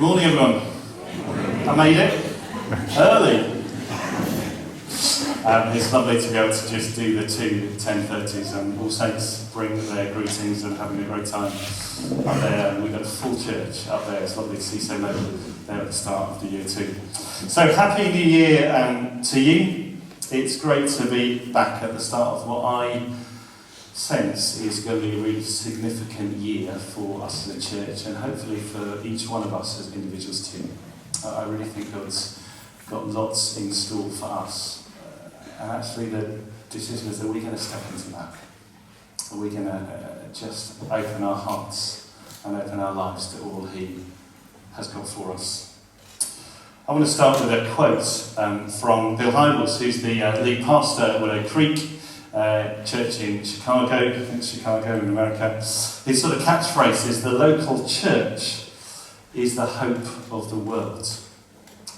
Good morning, everyone. I made it early. It's lovely to be able to just do the two 10:30s, and All Saints bring their greetings and having a great time up there. And we've got a full church up there. It's lovely to see so many there at the start of the year too. So happy New Year to you. It's great to be back at the start of what I sense is going to be a really significant year for us as a church, and hopefully for each one of us as individuals too. I really think God's got lots in store for us, and actually the decision is that we're going to step into that. We're going to just open our hearts and open our lives to all He has got for us. I want to start with a quote from Bill Hybels, who's the lead pastor at Willow Creek church in Chicago, I think it's Chicago in America. His sort of catchphrase is, the local church is the hope of the world.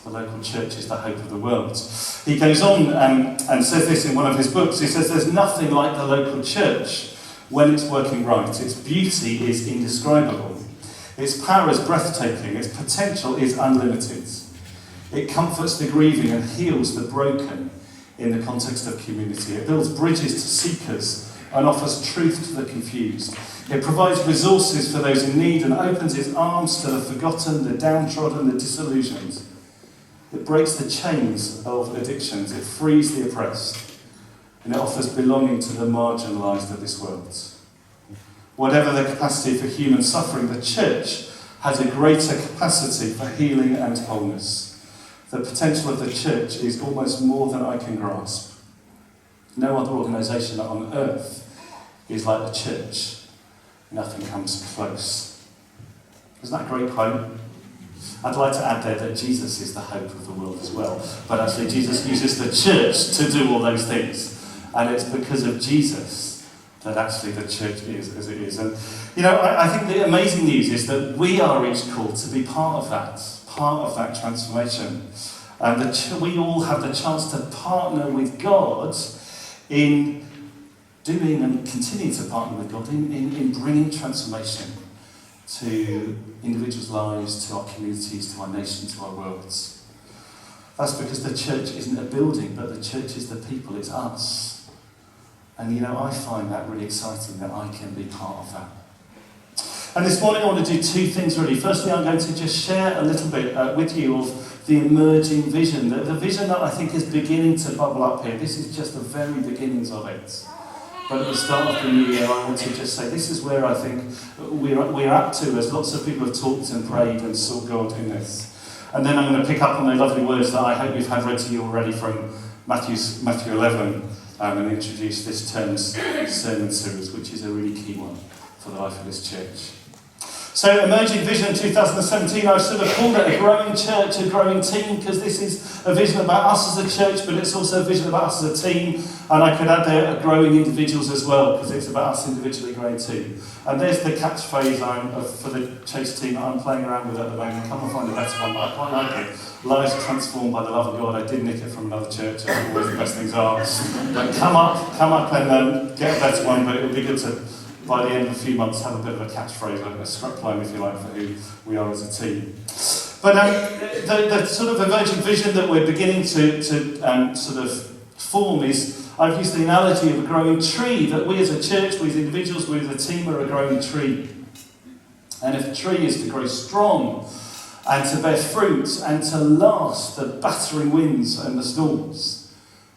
The local church is the hope of the world. He goes on and says this in one of his books. He says, there's nothing like the local church when it's working right. Its beauty is indescribable. Its power is breathtaking. Its potential is unlimited. It comforts the grieving and heals the broken in the context of community. It builds bridges to seekers and offers truth to the confused. It provides resources for those in need and opens its arms to the forgotten, the downtrodden, the disillusioned. It breaks the chains of addictions. It frees the oppressed. And it offers belonging to the marginalised of this world. Whatever the capacity for human suffering, the church has a greater capacity for healing and wholeness. The potential of the church is almost more than I can grasp. No other organisation on earth is like the church. Nothing comes close. Isn't that a great quote? I'd like to add there that Jesus is the hope of the world as well. But actually Jesus uses the church to do all those things. And it's because of Jesus that actually the church is as it is. And I think the amazing news is that we are each called to be part of that transformation. And we all have the chance to partner with God in doing and continue to partner with God in bringing transformation to individuals' lives, to our communities, to our nation, to our worlds. That's because the church isn't a building, but the church is the people, it's us. And I find that really exciting that I can be part of that. And this morning I want to do two things really. Firstly, I'm going to just share a little bit with you of the emerging vision, the vision that I think is beginning to bubble up here. This is just the very beginnings of it. But at the start of the new year, I want to just say this is where I think we're up to, as lots of people have talked and prayed and sought God in this. And then I'm going to pick up on the lovely words that I hope you've had read to you already from Matthew 11 and introduce this term's sermon series, which is a really key one for the life of this church. So Emerging Vision 2017, I've sort of called it a growing church, a growing team, because this is a vision about us as a church, but it's also a vision about us as a team. And I could add there growing individuals as well, because it's about us individually growing too. And there's the catchphrase for the Chase team that I'm playing around with at the moment. Come and find a better one, but I quite like it. Lives transformed by the love of God. I did nick it from another church, as always the best things are. But come up and get a better one, but it would be good to, by the end of a few months, have a bit of a catchphrase, like a strapline, if you like, for who we are as a team. But the sort of emerging vision that we're beginning to sort of form is, I've used the analogy of a growing tree, that we as a church, we as individuals, we as a team are a growing tree. And if a tree is to grow strong and to bear fruit and to last the battering winds and the storms,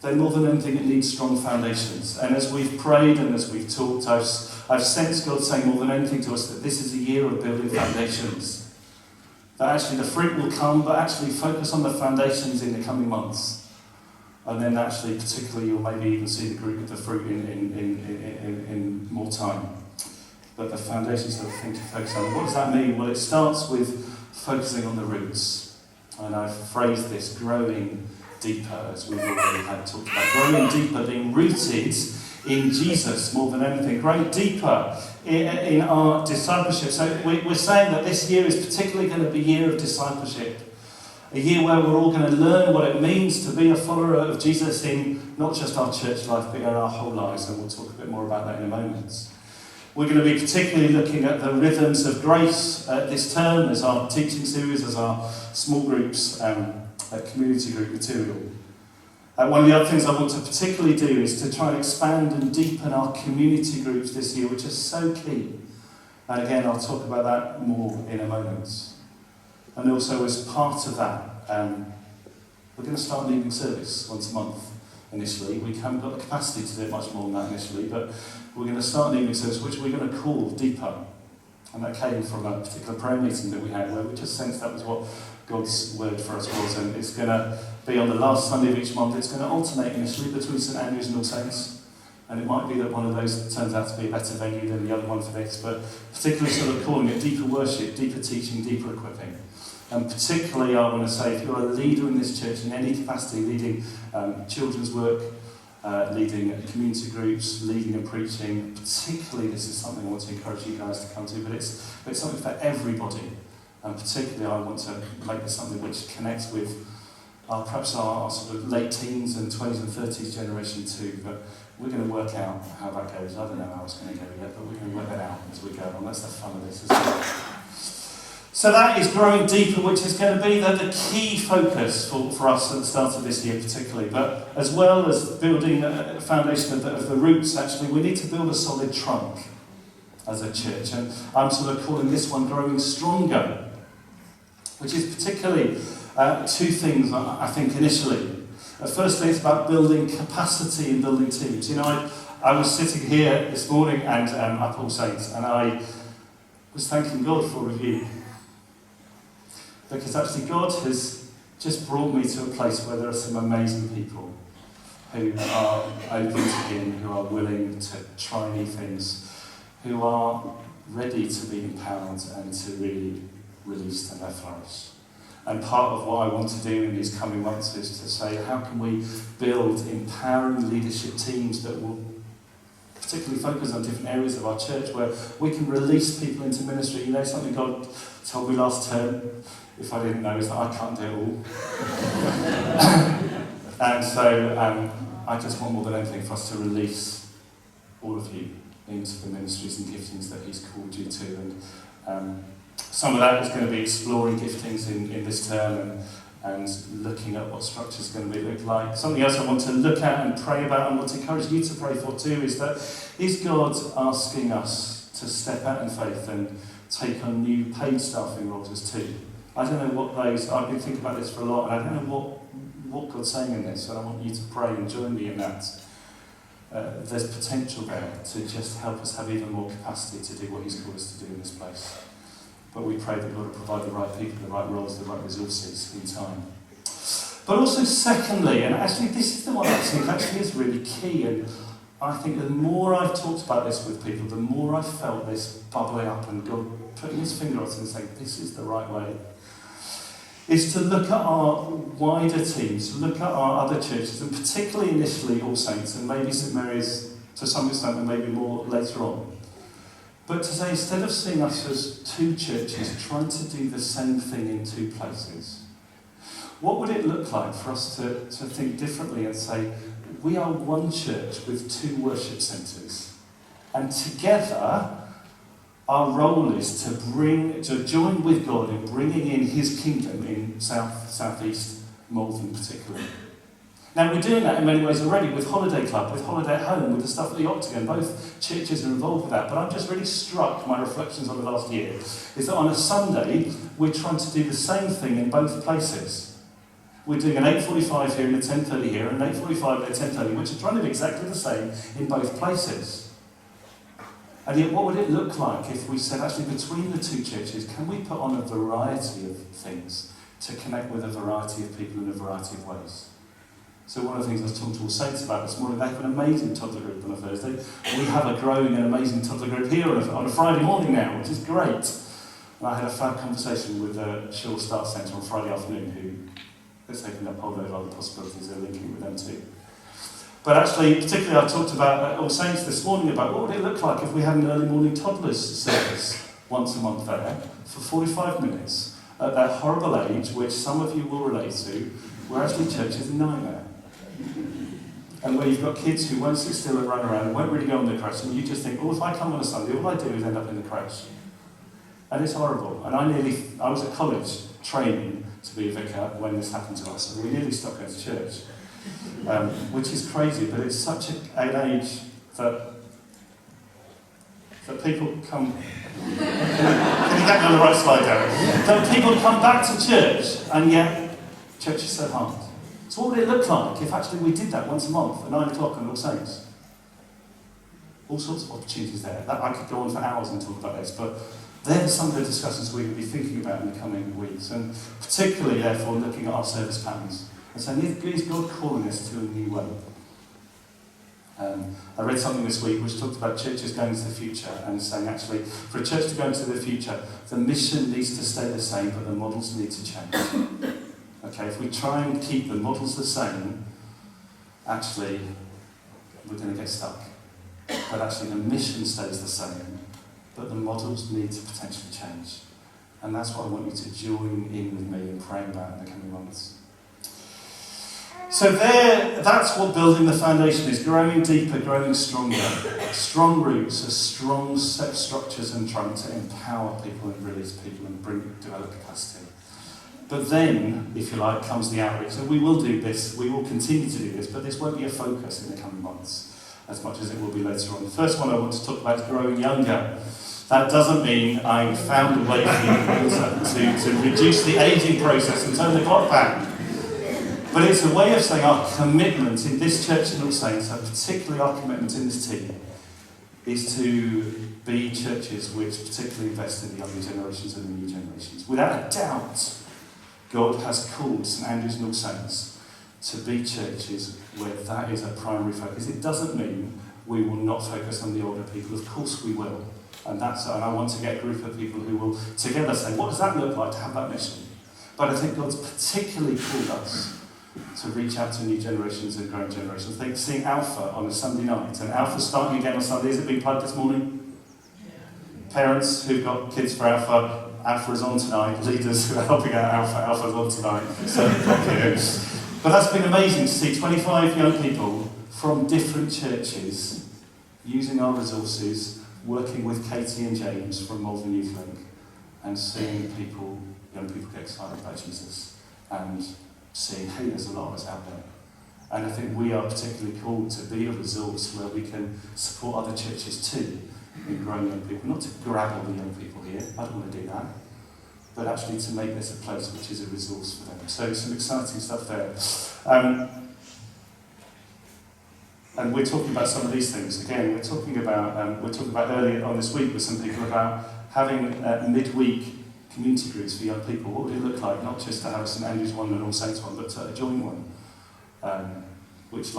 then more than anything it needs strong foundations. And as we've prayed and as we've talked, I've sensed God saying more than anything to us that this is a year of building foundations. That actually the fruit will come, but actually focus on the foundations in the coming months. And then actually, particularly, you'll maybe even see the fruit in more time. But the foundations are the thing to focus on. What does that mean? Well, it starts with focusing on the roots. And I've phrased this, growing deeper, as we've already had talked about. Growing deeper, being rooted in Jesus more than anything. Growing deeper in our discipleship. So we're saying that this year is particularly going to be a year of discipleship. A year where we're all going to learn what it means to be a follower of Jesus in not just our church life, but in our whole lives. And we'll talk a bit more about that in a moment. We're going to be particularly looking at the rhythms of grace this term as our teaching series, as our small groups, community group material. One of the other things I want to particularly do is to try and expand and deepen our community groups this year, which is so key. And again, I'll talk about that more in a moment. And also as part of that, we're going to start an evening service once a month initially. We haven't got the capacity to do it much more than that initially, but we're going to start an evening service which we're going to call Deeper. And that came from a particular prayer meeting that we had where we just sensed that was what God's word for us was. And it's going to be on the last Sunday of each month. It's going to alternate initially between St Andrews and All Saints. And it might be that one of those turns out to be a better venue than the other one for this, but particularly sort of calling it deeper worship, deeper teaching, deeper equipping. And particularly I want to say, if you're a leader in this church in any capacity, leading children's work, leading community groups, leading and preaching, particularly this is something I want to encourage you guys to come to, but it's something for everybody. And particularly I want to make this something which connects with perhaps our sort of late teens and 20s and 30s generation too, but we're going to work out how that goes. I don't know how it's going to go yet, but we're going to work that out as we go on. That's the fun of this, isn't it? So that is growing deeper, which is going to be the key focus for us at the start of this year particularly. But as well as building a foundation of the roots, actually, we need to build a solid trunk as a church. And I'm sort of calling this one growing stronger, which is particularly two things, I think, initially. Firstly, it's about building capacity and building teams. You know, I was sitting here this morning and up All Saints, and I was thanking God for review. Because actually God has just brought me to a place where there are some amazing people who are open to Him, who are willing to try new things, who are ready to be empowered and to really release and flourish. And part of what I want to do in these coming months is to say, how can we build empowering leadership teams that will particularly focus on different areas of our church where we can release people into ministry. You know, something God told me last term, if I didn't know, is that I can't do it all. And so I just want more than anything for us to release all of you into the ministries and giftings that He's called you to. And some of that is going to be exploring giftings in this term and looking at what structure is going to look like. Something else I want to look at and pray about and want to encourage you to pray for too is that, is God asking us to step out in faith and take on new paid staffing roles too? I don't know what those, I've been thinking about this for a lot, and I don't know what God's saying in this, and I want you to pray and join me in that. There's potential there to just help us have even more capacity to do what He's called us to do in this place. But we pray that God will provide the right people, the right roles, the right resources in time. But also secondly, and actually this is the one I think actually is really key, and I think the more I've talked about this with people, the more I've felt this bubbling up and God putting His finger on it and saying, this is the right way, is to look at our wider teams, look at our other churches, and particularly initially All Saints, and maybe St Mary's to some extent, and maybe more later on. But to say, instead of seeing us as two churches trying to do the same thing in two places, what would it look like for us to think differently and say, we are one church with two worship centres, and together our role is to join with God in bringing in His kingdom in southeast Malvern particularly. Now we're doing that in many ways already with Holiday Club, with Holiday at Home, with the stuff at the Octagon. Both churches are involved with that, but I'm just really struck, my reflections on the last year, is that on a Sunday we're trying to do the same thing in both places. We're doing an 8:45 here and a 10:30 here, and an 8:45 and a 10:30, which are trying to be exactly the same in both places. And yet what would it look like if we said, actually, between the two churches, can we put on a variety of things to connect with a variety of people in a variety of ways? So one of the things I was talking to All Saints about this morning, they have an amazing toddler group on a Thursday. We have a growing and amazing toddler group here on a Friday morning now, which is great. And I had a fab conversation with the Shore Start Centre on Friday afternoon, who has taken up hold of other possibilities they're linking with them too. But actually, particularly I talked about All Saints this morning about what would it look like if we had an early morning toddlers service once a month there for 45 minutes at that horrible age, which some of you will relate to, where actually church is a nightmare. and where you've got kids who won't sit still and run around and won't really go on the crash, and you just think, oh, if I come on a Sunday, all I do is end up in the crash. And it's horrible. And I was at college training to be a vicar when this happened to us, and we nearly stopped going to church, which is crazy, but it's such an age that people come... Can you get me on the right slide, Darren? That people come back to church, and yet church is so hard. So what would it look like if actually we did that once a month at 9 o'clock on All Saints? All sorts of opportunities there. I could go on for hours and talk about this, but they're some of the discussions we will be thinking about in the coming weeks, and particularly, therefore, looking at our service patterns and saying, is God calling us to a new way? I read something this week which talked about churches going into the future and saying, actually, for a church to go into the future, the mission needs to stay the same, but the models need to change. Okay, if we try and keep the models the same, actually, we're going to get stuck. But actually, the mission stays the same, but the models need to potentially change. And that's what I want you to join in with me in praying about in the coming months. So that's what building the foundation is, growing deeper, growing stronger. Strong roots, a strong set of structures and trying to empower people and release people and develop capacity. But then, if you like, comes the outreach. And we will do this, we will continue to do this, but this won't be a focus in the coming months as much as it will be later on. The first one I want to talk about is growing younger. That doesn't mean I found a way to reduce the ageing process and turn the clock back. But it's a way of saying our commitment in this church in All Saints, and particularly our commitment in this team, is to be churches which particularly invest in the younger generations and the new generations. Without a doubt, God has called St Andrews and All Saints to be churches where that is a primary focus. It doesn't mean we will not focus on the older people. Of course we will. And I want to get a group of people who will together say, what does that look like to have that mission? But I think God's particularly called us to reach out to new generations and growing generations. I think seeing Alpha on a Sunday night, and Alpha's starting again on Sunday. Is it being plugged this morning? Yeah. Parents who've got kids for Alpha, Alpha is on tonight. Leaders who are helping out Alpha's on tonight. So thank you. But that's been amazing to see 25 young people from different churches using our resources, working with Katie and James from Malvern Youth Link, and seeing young people get excited about Jesus, and seeing, hey, there's a lot of us out there. And I think we are particularly called to be a resource where we can support other churches too in growing young people. Not to grab all the young people here, I don't want to do that, but actually to make this a place which is a resource for them. So some exciting stuff there. And we're talking about some of these things. Again, we're talking about earlier on this week with some people about having midweek community groups for young people. What would it look like? Not just to have a St Andrews one and All Saints one, but to a joint one, which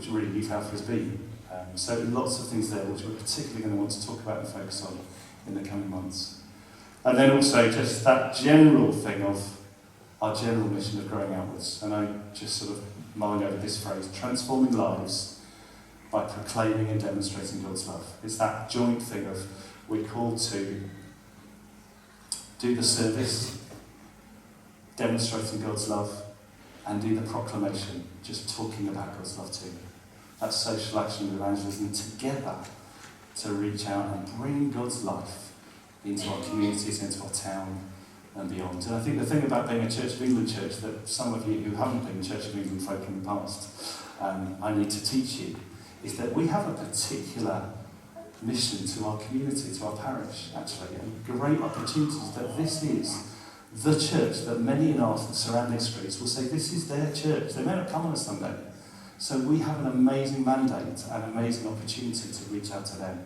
really Youth Alpha has been. So lots of things there which we're particularly going to want to talk about and focus on in the coming months. And then also just that general thing of our general mission of growing outwards. And I just sort of mulling over this phrase, transforming lives by proclaiming and demonstrating God's love. It's that joint thing of we're called to do the service, demonstrating God's love, and do the proclamation, just talking about God's love too. That's social action and evangelism together to reach out and bring God's life into our communities, into our town and beyond. And I think the thing about being a Church of England church that some of you who haven't been Church of England folk in the past, I need to teach you, is that we have a particular mission to our community, to our parish, actually, and great opportunities that this is the church that many in our surrounding streets will say this is their church. They may not come on a Sunday. So we have an amazing mandate, an amazing opportunity to reach out to them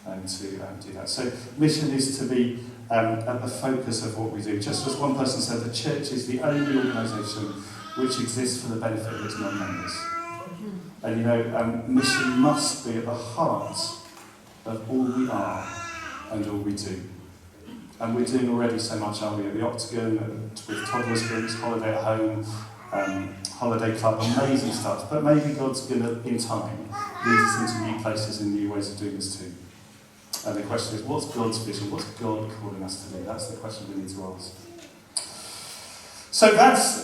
and to do that. So mission is to be at the focus of what we do. Just as one person said, the church is the only organisation which exists for the benefit of its non-members. And mission must be at the heart of all we are and all we do. And we're doing already so much, aren't we? At the Octagon, with toddlers groups, Holiday at Home, Holiday Club, amazing stuff. But maybe God's going to, in time, lead us into new places and new ways of doing this too. And the question is, what's God's vision? What's God calling us to do? That's the question we need to ask. So that's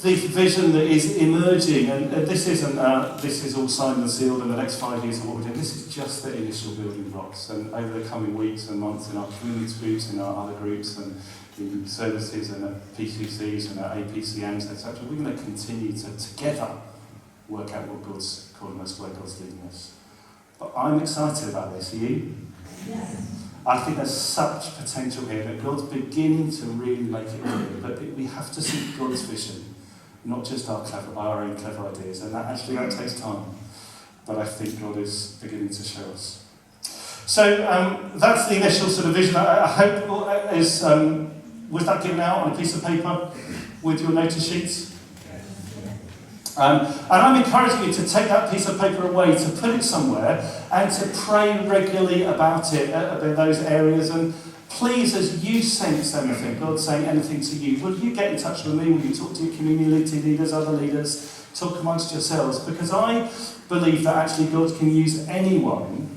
the vision that is emerging, and this is all signed and sealed in the next 5 years of what we're doing. This is just the initial building blocks, and over the coming weeks and months in our community groups, in our other groups, and in services and at PCCs and at APCMs, etc., we're going to continue to together work out what God's calling us, where God's leading us. But I'm excited about this. Are you? Yes. I think there's such potential here that God's beginning to really make it real. But we have to see God's vision, not just our own clever ideas. And that takes time. But I think God is beginning to show us. So that's the initial sort of vision. I hope is was that given out on a piece of paper with your notice sheets? And I'm encouraging you to take that piece of paper away, to put it somewhere, and to pray regularly about it in those areas. And please, as you sense anything, God's saying anything to you, will you get in touch with me? Will you talk to your community leaders, other leaders, talk amongst yourselves? Because I believe that actually God can use anyone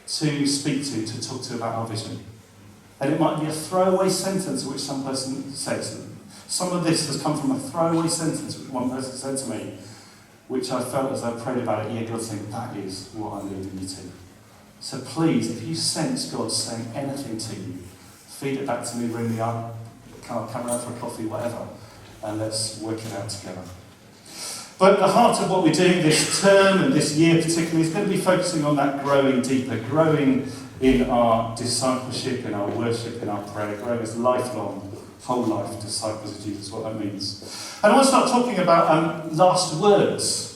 to speak to talk to about our vision. And it might be a throwaway sentence which some person says. Some of this has come from a throwaway sentence which one person said to me, which I felt as I prayed about it, yeah, God's saying, that is what I'm leading you to. So please, if you sense God saying anything to you, feed it back to me, ring me up, come around for a coffee, whatever, and let's work it out together. But the heart of what we're doing this term and this year particularly is going to be focusing on that growing deeper, growing in our discipleship, in our worship, in our prayer, growing as lifelong, whole life disciples of Jesus, what that means. And I want to start talking about last words.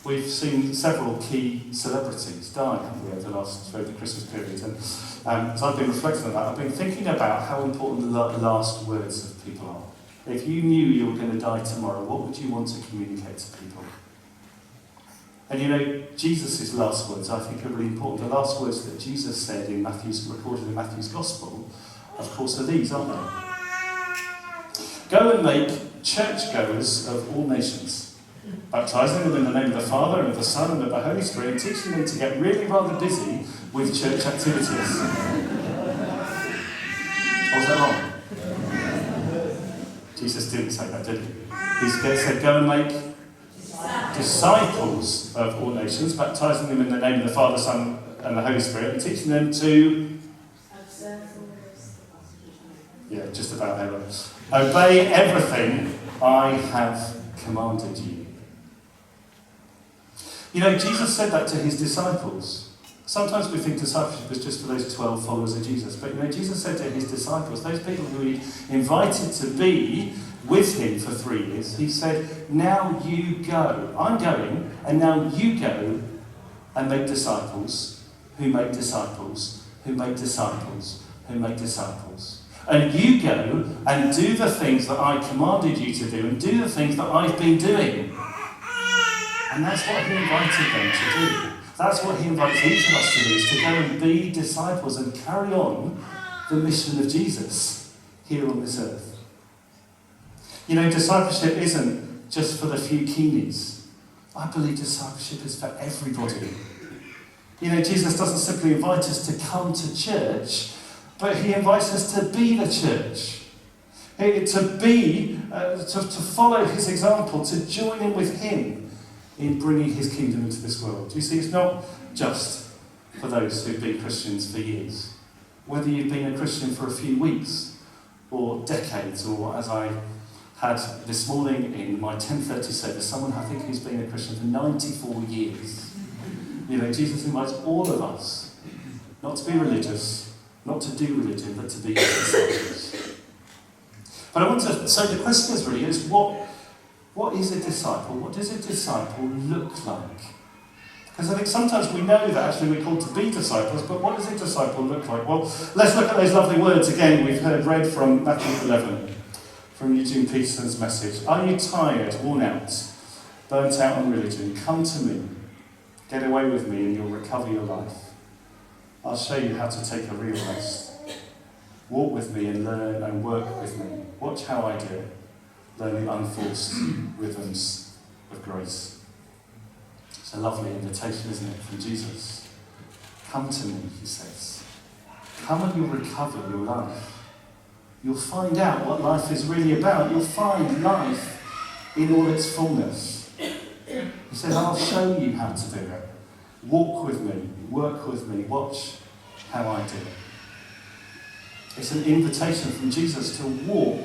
We've seen several key celebrities die, haven't we, over the Christmas period. And as I've been reflecting on that, I've been thinking about how important the last words of people are. If you knew you were going to die tomorrow, what would you want to communicate to people? And you know, Jesus' last words, I think, are really important. The last words that Jesus said recorded in Matthew's Gospel, of course, are these, aren't they? Go and make churchgoers of all nations, baptizing them in the name of the Father and of the Son and of the Holy Spirit, and teaching them to get really rather busy with church activities. Or was that wrong? Jesus didn't say that, did he? He said, go and make disciples of all nations, baptizing them in the name of the Father, Son and the Holy Spirit, and teaching them to just about ever. Obey everything I have commanded you. You know, Jesus said that to his disciples. Sometimes we think discipleship is just for those 12 followers of Jesus. But you know, Jesus said to his disciples, those people who he invited to be with him for 3 years, he said, now you go. I'm going, and now you go and make disciples who make disciples who make disciples who make disciples. And you go and do the things that I commanded you to do, and do the things that I've been doing. And that's what he invited them to do. That's what he invites each of us to do, is to go and be disciples and carry on the mission of Jesus here on this earth. You know, discipleship isn't just for the few keenies. I believe discipleship is for everybody. You know, Jesus doesn't simply invite us to come to church, but he invites us to be the church. To follow his example, to join in with him in bringing his kingdom into this world. You see, it's not just for those who've been Christians for years. Whether you've been a Christian for a few weeks, or decades, or as I had this morning in my 10:30 service, someone I think who's been a Christian for 94 years. You know, Jesus invites all of us not to be religious, not to do religion, but to be disciples. But so the question is what is a disciple? What does a disciple look like? Because I think sometimes we know that actually we're called to be disciples, but what does a disciple look like? Well, let's look at those lovely words again we've heard read from Matthew 11, from Eugene Peterson's message. Are you tired, worn out, burnt out on religion? Come to me. Get away with me and you'll recover your life. I'll show you how to take a real rest. Walk with me and learn and work with me. Watch how I do it, learning unforced rhythms of grace. It's a lovely invitation, isn't it, from Jesus? Come to me, he says. Come and you'll recover your life. you'll find out what life is really about. You'll find life in all its fullness. He says, I'll show you how to do it. Walk with me, work with me, watch how I do it. It's an invitation from Jesus to walk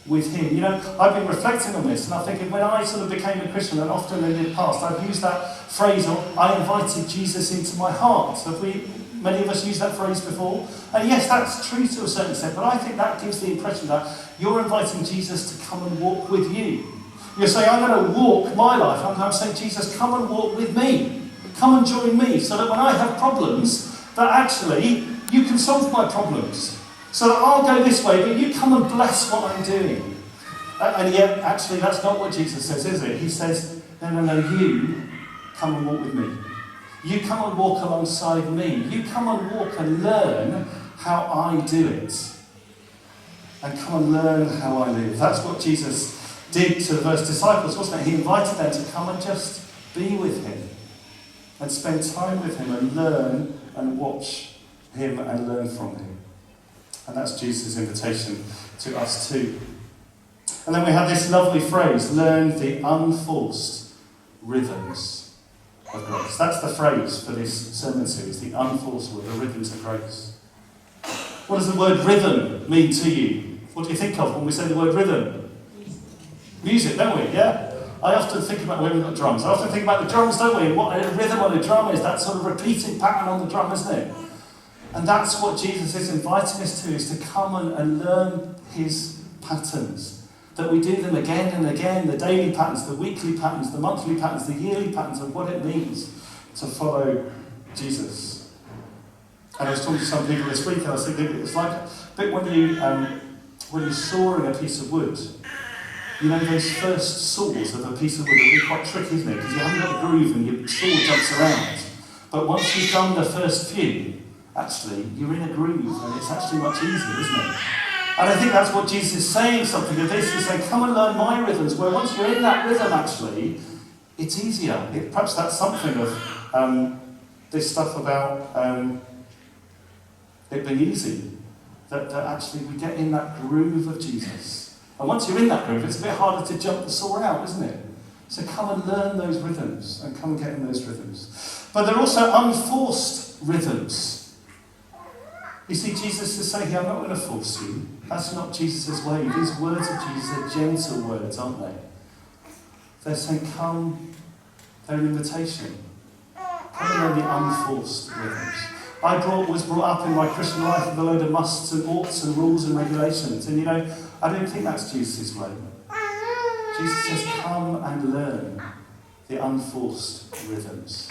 with him. You know, I've been reflecting on this, and I'm thinking, when I sort of became a Christian, and often in the past, I've used that phrase, I invited Jesus into my heart. Have many of us used that phrase before? And yes, that's true to a certain extent, but I think that gives the impression that you're inviting Jesus to come and walk with you. You're saying, I'm going to walk my life. I'm saying, Jesus, come and walk with me. Come and join me, so that when I have problems, that actually you can solve my problems. So that I'll go this way, but you come and bless what I'm doing. And yet, actually, that's not what Jesus says, is it? He says, no, you come and walk with me. You come and walk alongside me. You come and walk and learn how I do it. And come and learn how I live. That's what Jesus did to the first disciples, wasn't it? He invited them to come and just be with him. And spend time with him and learn and watch him and learn from him. And that's Jesus' invitation to us too. And then we have this lovely phrase, learn the unforced rhythms of grace. That's the phrase for this sermon series, the unforced, the rhythms of grace. What does the word rhythm mean to you? What do you think of when we say the word rhythm? Music, don't we? Yeah? I often think about when we've got drums. I often think about the drums, don't we? What a rhythm on a drum is, that sort of repeating pattern on the drum, isn't it? And that's what Jesus is inviting us to, is to come and learn his patterns. That we do them again and again, the daily patterns, the weekly patterns, the monthly patterns, the yearly patterns of what it means to follow Jesus. And I was talking to some people this week, and I was thinking, it's like a bit when you're sawing a piece of wood. You know, those first saws of a piece of wood are really quite tricky, isn't it? Because you haven't got a groove and your saw jumps around. But once you've done the first few, actually, you're in a groove, and it's actually much easier, isn't it? And I think that's what Jesus is saying, something of this. He's saying, come and learn my rhythms, where once you're in that rhythm, actually, it's easier. Perhaps that's something of this stuff about it being easy. That actually we get in that groove of Jesus. And once you're in that groove, it's a bit harder to jump the saw out, isn't it? So come and learn those rhythms, and come and get in those rhythms. But they're also unforced rhythms. You see, Jesus is saying here, I'm not going to force you. That's not Jesus' way. These words of Jesus are gentle words, aren't they? They're saying, come, they're an invitation. Come and learn the unforced rhythms. I was brought up in my Christian life with a load of musts and oughts and rules and regulations. And you know, I don't think that's Jesus' way. Jesus says, come and learn the unforced rhythms.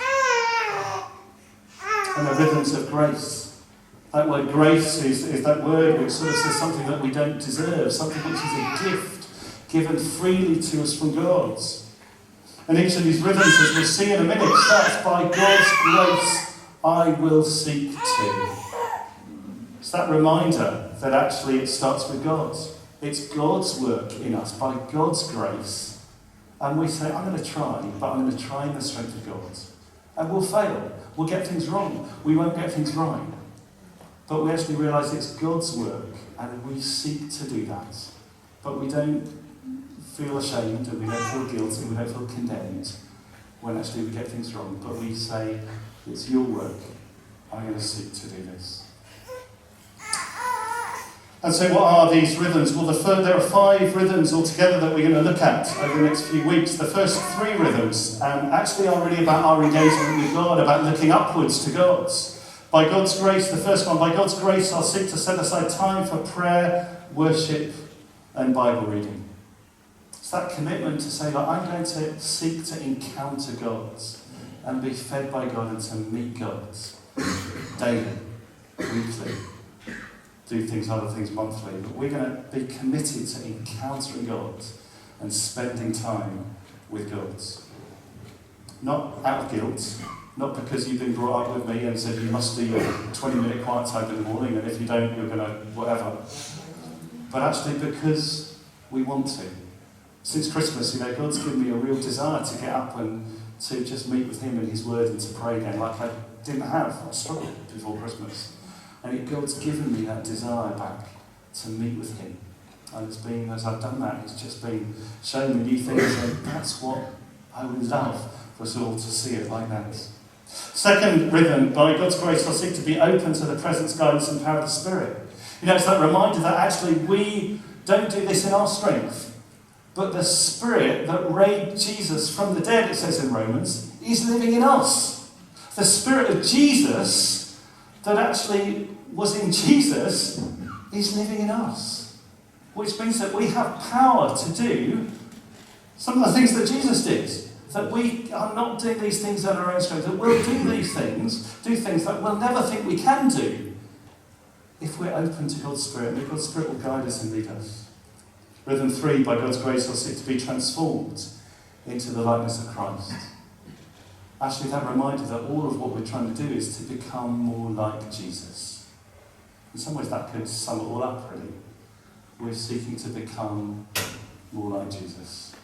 And the rhythms of grace. That word grace is that word which sort of says something that we don't deserve, something which is a gift given freely to us from God. And each of these rhythms, as we'll see in a minute, starts by God's grace I will seek to. It's that reminder that actually it starts with God. It's God's work in us, by God's grace. And we say, I'm going to try, but I'm going to try in the strength of God. And we'll fail. We'll get things wrong. We won't get things right. But we actually realise it's God's work, and we seek to do that. But we don't feel ashamed, and we don't feel guilty, we don't feel condemned when actually we get things wrong. But we say, it's your work. I'm going to seek to do this. And so what are these rhythms? Well, there are 5 rhythms altogether that we're going to look at over the next few weeks. The first 3 rhythms actually are really about our engagement with God, about looking upwards to God. By God's grace, the first one, by God's grace, I'll seek to set aside time for prayer, worship, and Bible reading. It's that commitment to say, like, I'm going to seek to encounter God and be fed by God and to meet God daily, weekly, do other things monthly. But we're going to be committed to encountering God and spending time with God. Not out of guilt, not because you've been brought up with me and said you must do your 20-minute quiet time in the morning, and if you don't, you're going to whatever. But actually because we want to. Since Christmas, God's given me a real desire to get up and to just meet with him in his word and to pray again, like I didn't have. I struggled before Christmas. And God's given me that desire back to meet with him. And it's been, as I've done that, it's just been showing me new things, and that's what I would love for us all to see it like that. Second rhythm, by God's grace, I'll seek to be open to the presence, guidance and power of the Spirit. It's that reminder that actually we don't do this in our strength, but the Spirit that raised Jesus from the dead, it says in Romans, is living in us. The Spirit of Jesus that actually was in Jesus is living in us, which means that we have power to do some of the things that Jesus did. That we are not doing these things on our own strength, that we'll do things that we'll never think we can do if we're open to God's Spirit, and God's Spirit will guide us and lead us. Rhythm 3, by God's grace, I'll seek to be transformed into the likeness of Christ. Actually, that reminder that all of what we're trying to do is to become more like Jesus. In some ways, that could sum it all up, really. We're seeking to become more like Jesus.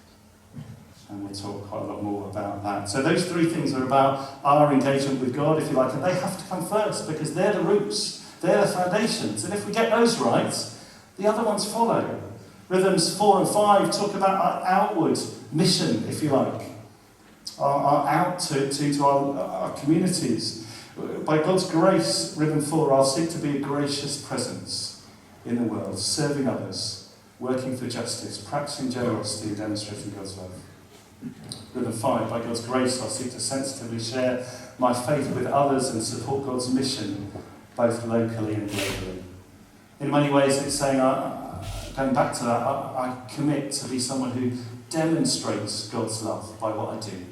And we'll talk quite a lot more about that. So those three things are about our engagement with God, if you like, and they have to come first because they're the roots, they're the foundations. And if we get those right, the other ones follow. Rhythms 4 and 5 talk about our outward mission, if you like, our out to our communities. By God's grace, rhythm 4, I'll seek to be a gracious presence in the world, serving others, working for justice, practicing generosity and demonstrating God's love. Rhythm 5, by God's grace, I'll seek to sensitively share my faith with others and support God's mission, both locally and globally. In many ways, it's saying, going back to that, I commit to be someone who demonstrates God's love by what I do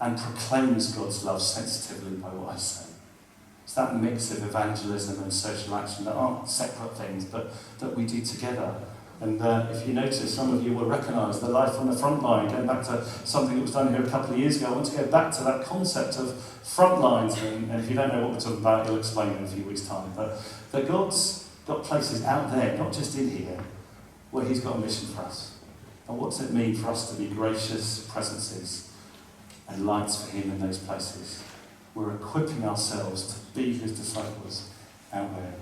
and proclaims God's love sensitively by what I say. It's that mix of evangelism and social action that aren't separate things, but that we do together. And if you notice, some of you will recognise the life on the front line, going back to something that was done here a couple of years ago. I want to go back to that concept of front lines, and if you don't know what we're talking about, he'll explain in a few weeks' time. But that God's got places out there, not just in here, where he's got a mission for us. And what does it mean for us to be gracious presences and lights for him in those places? We're equipping ourselves to be his disciples out there.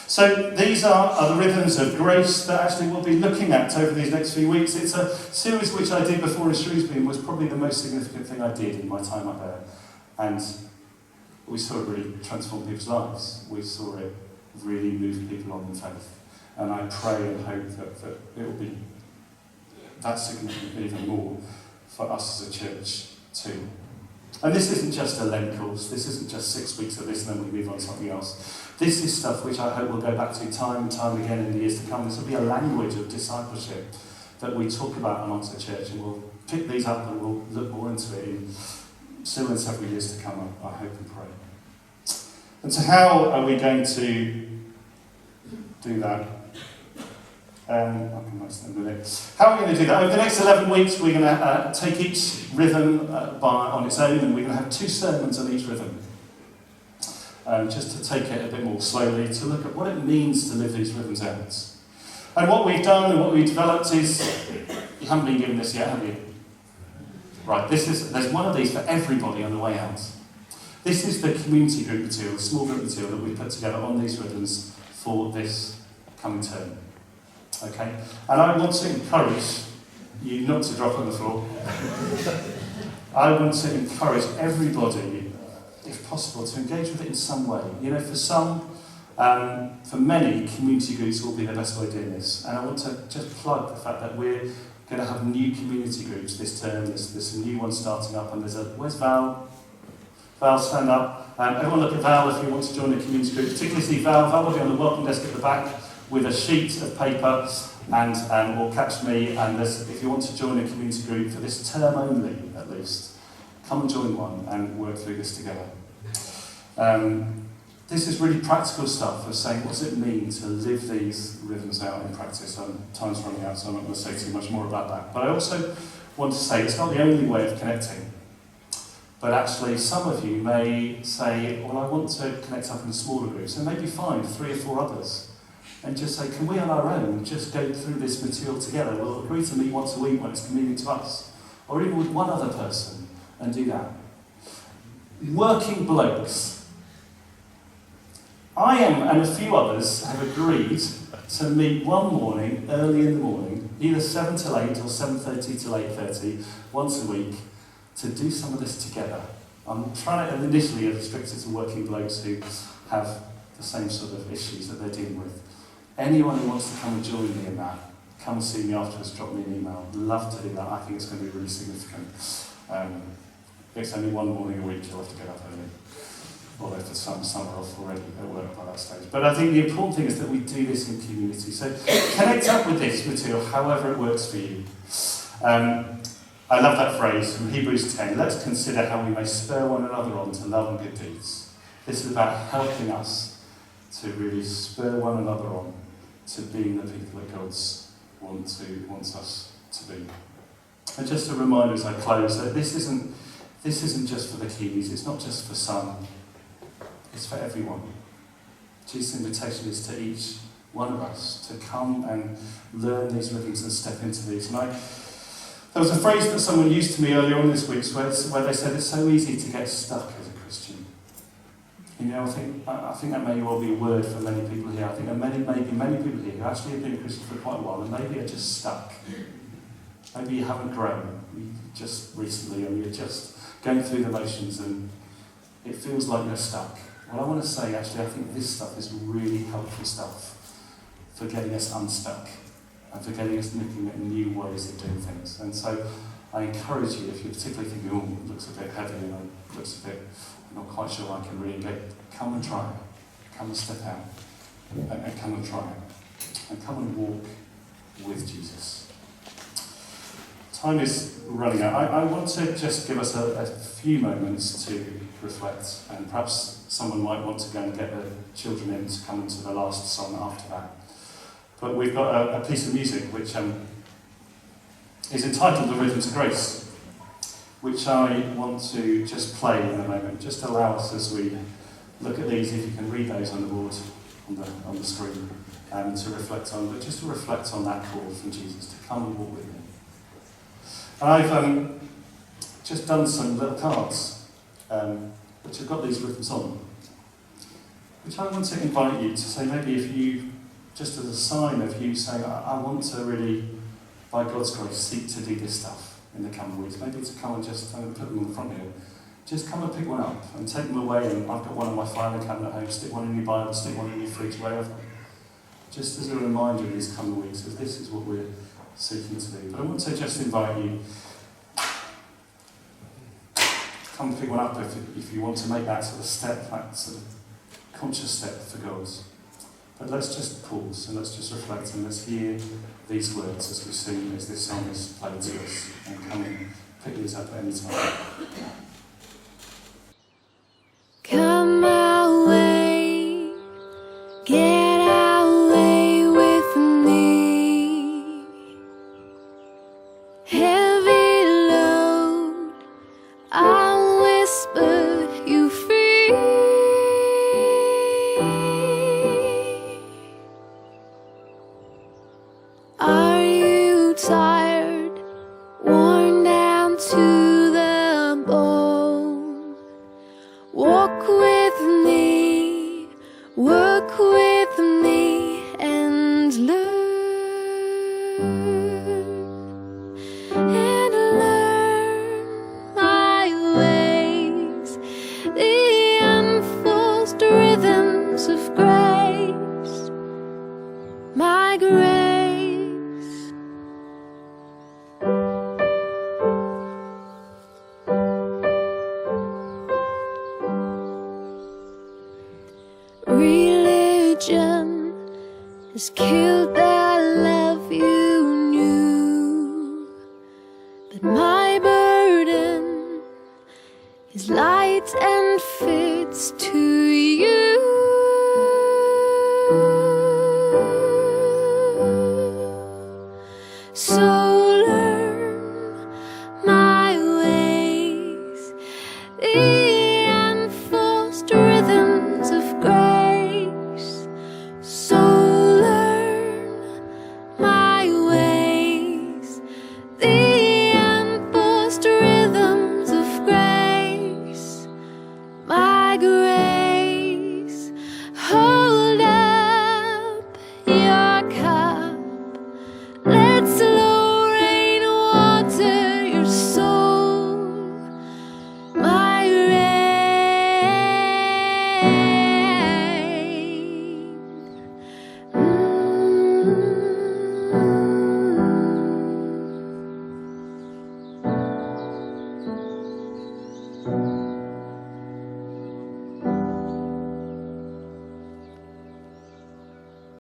So these are the rhythms of grace that actually we'll be looking at over these next few weeks. It's a series which I did before in Shrewsbury and was probably the most significant thing I did in my time up there. And we saw it really transform people's lives. We saw it really move people on in faith. And I pray and hope that it will be that significant even more for us as a church too. And this isn't just a Lent course, this isn't just 6 weeks of this and then we move on to something else. This is stuff which I hope we'll go back to time and time again in the years to come. This will be a language of discipleship that we talk about amongst the church, and we'll pick these up and we'll look more into it still in several years to come, I hope and pray. And so how are we going to do that? I can write that in a minute. How are we going to do that? Over the next 11 weeks, we're going to take each rhythm on its own, and we're going to have 2 sermons on each rhythm. Just to take it a bit more slowly, to look at what it means to live these rhythms out. And what we've done and what we've developed is, you haven't been given this yet, have you? Right, there's one of these for everybody on the way out. This is the community group material, the small group material that we put together on these rhythms for this coming term. Okay? And I want to encourage you not to drop on the floor. I want to encourage everybody, if possible, to engage with it in some way. For some, for many, community groups will be the best way of doing this. And I want to just plug the fact that we're going to have new community groups this term. There's some new ones starting up, and where's Val? Val, stand up. Everyone look at Val if you want to join a community group. Particularly see Val. Val will be on the welcome desk at the back with a sheet of paper, and or catch me. And if you want to join a community group for this term only, at least, come and join one and work through this together. This is really practical stuff of saying, what does it mean to live these rhythms out in practice? Time's running out, so I'm not going to say too much more about that. But I also want to say it's not the only way of connecting. But actually, some of you may say, well, I want to connect up in smaller groups, and maybe find 3 or 4 others. And just say, can we on our own just go through this material together? We'll agree to meet once a week when it's convenient to us. Or even with one other person, and do that. Working blokes. I am, and a few others, have agreed to meet one morning, early in the morning, either 7 till 8 or 7:30 till 8:30, once a week, to do some of this together. I'm trying to initially restrict it to working blokes who have the same sort of issues that they're dealing with. Anyone who wants to come and join me in that, come and see me afterwards, drop me an email. Love to do that. I think it's going to be really significant. It's only one morning a week, you'll have to get up early. Although for some are off already at work by that stage. But I think the important thing is that we do this in community. So connect up with this material, however it works for you. I love that phrase from Hebrews 10. Let's consider how we may spur one another on to love and good deeds. This is about helping us to really spur one another on to being the people that God wants us to be. And just a reminder as I close that this isn't just for the keys, it's not just for some, it's for everyone. Jesus' invitation is to each one of us to come and learn these rhythms and step into these. And there was a phrase that someone used to me earlier on this week where they said it's so easy to get stuck as a Christian. You know, I think that may well be a word for many people here. I think there maybe many people here who actually have been Christian for quite a while and maybe are just stuck. Maybe you haven't grown just recently and you're just going through the motions and it feels like you're stuck. Well, I want to say, actually, I think this stuff is really helpful stuff for getting us unstuck and for getting us looking at new ways of doing things. And so I encourage you, if you're particularly thinking, oh, it looks a bit heavy and it looks a bit, I'm not quite sure I can really get, come and try it. Come and step out and come and try it. And come and walk with Jesus. Time is running out. I want to just give us a few moments to reflect, and perhaps someone might want to go and get the children in to come into the last song after that. But we've got a piece of music which is entitled The Rhythms of Grace, which I want to just play in a moment. Just allow us as we look at these, if you can read those on the board, on the screen, to reflect on, but just to reflect on that call from Jesus to come and walk with me. And I've just done some little cards which have got these rhythms on, which I want to invite you to say, maybe if you, just as a sign of you saying, I want to really, by God's grace, seek to do this stuff in the coming weeks, maybe to come and just put them in the front here. Just come and pick one up and take them away, and I've got one in my filing cabinet at home, stick one in your Bible, stick one in your fridge, wherever. Just as a reminder of these coming weeks, as this is what we're seeking to do. But I want to just invite you, come and pick one up if you want to make that sort of step, that sort of conscious step for God. But let's just pause and let's just reflect and let's hear these words as we sing, as this song is played to us, and come and pick these up at any time. Come my way, get away with me. Heavy load, I'll whisper you free. Are you tired, worn down to the bone? Walk with me, work with me, and learn my ways, the unforced rhythms of grace, my grace. Religion has killed the love you knew, but my burden is light and fits to you.